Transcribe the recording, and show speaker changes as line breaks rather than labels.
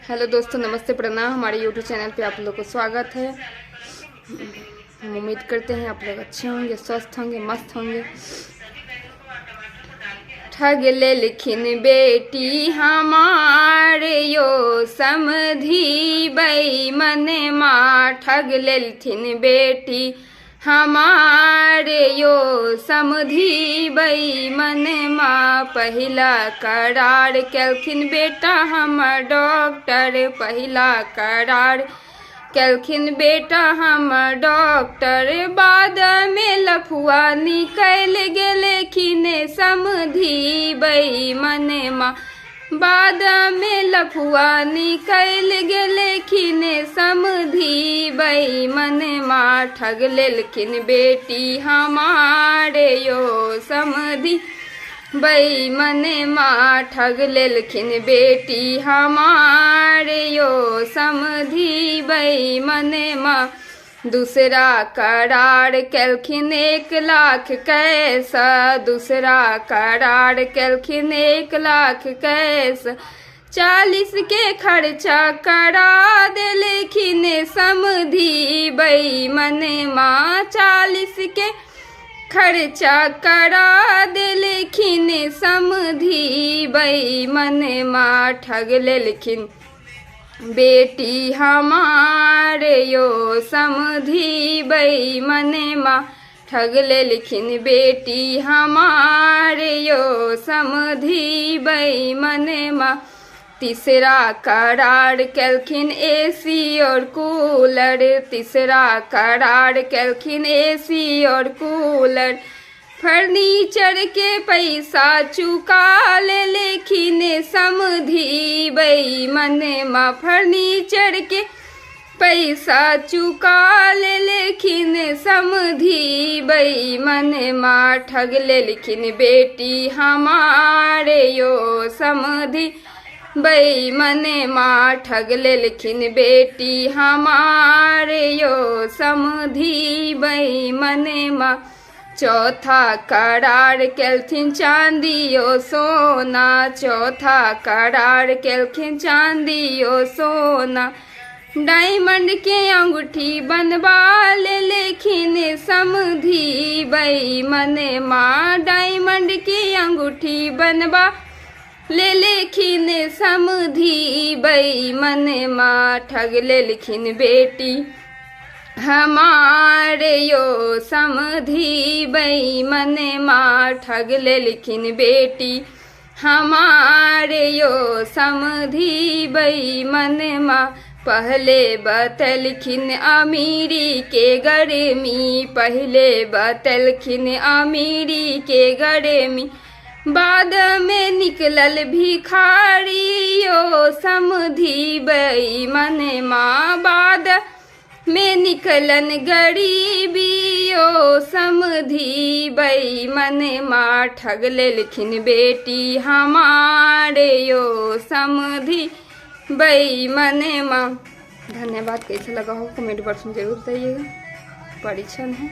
Hello दोस्तों, नमस्ते, प्रणाम। हमारे यूट्यूब चैनल पे आप लोग को स्वागत है। हम उम्मीद करते हैं आप लोग अच्छे होंगे, स्वस्थ होंगे, मस्त होंगे। ठग ले लिखिन बेटी हमारे यो समधी बेईमान माँ, ठग ले लिखिन बेटी हमारे यो समधी बेईमान माँ। पहिला करार केलखिन बेटा हमर डॉक्टर, पहिला करार केलखिन बेटा हमर डॉक्टर। बाद में लफुआ निकल गेलखिन समधी बेईमान माँ, बाद में लफुआ निकल गेलखिन समधी बेईमान माँ। ठग लेलखिन बेटी हमारे यो समधी बेईमान माँ, ठग लेलखिन बेटी हमारे यो समधी बेईमान माँ। दूसरा करार केलखिन 1 लाख कैसा, दूसरा करार केलखिन 1 लाख कैसा। 40 के खर्चा करा देलखिन समधी बेईमान माँ, 40 के खर्चा करा देलखिन समधी बेईमान माँ। ठग लेलखिन बेटी हमारे यो समधी बेईमान माँ, ठग लेलखिन बेटी हमारे यो समधी बेईमान माँ। तीसरा करार केलखिन एसी और कूलर, तीसरा करार केलखिन एसी और कूलर। फर्नीचर के पैसा चुका लेलखिन समधी बेईमान माँ, फर्नीचर के पैसा चुका लेलखिन समधी बेईमान माँ। ठग लेलखिन बेटी हमारे यो समधी बेईमान माँ, ठग लेलखिन बेटी हमारे यो समधी बेईमान माँ। चौथा करार केलखिन चांदियो सोना, चौथा करार केलखिन चांदियो सोना। डायमंड के अंगूठी बनवा लेलखिन समधी बेईमान माँ, डायमंड के अंगूठी बनवा लेलखिन समधी बेईमान माँ। ठग लेलखिन बेटी हमारे यो समधी बेईमान माँ, ठग लेलखिन बेटी हमारे यो समधी बेईमान माँ। पहले बतलखिन अमीरी के गर्मी, पहले बतलखिन अमीरी के गर्मी। बाद में निकलल भिखारी यो समधी बेईमान माँ, बाद में निकलन गरीबी यो समधी बेईमान माँ। ठग लेलखिन बेटी हमारे यो समधी बेईमान माँ। धन्यवाद। कैसा लगा हो कमेंट बॉक्स में जरूर बताइएगा। परीक्षण है।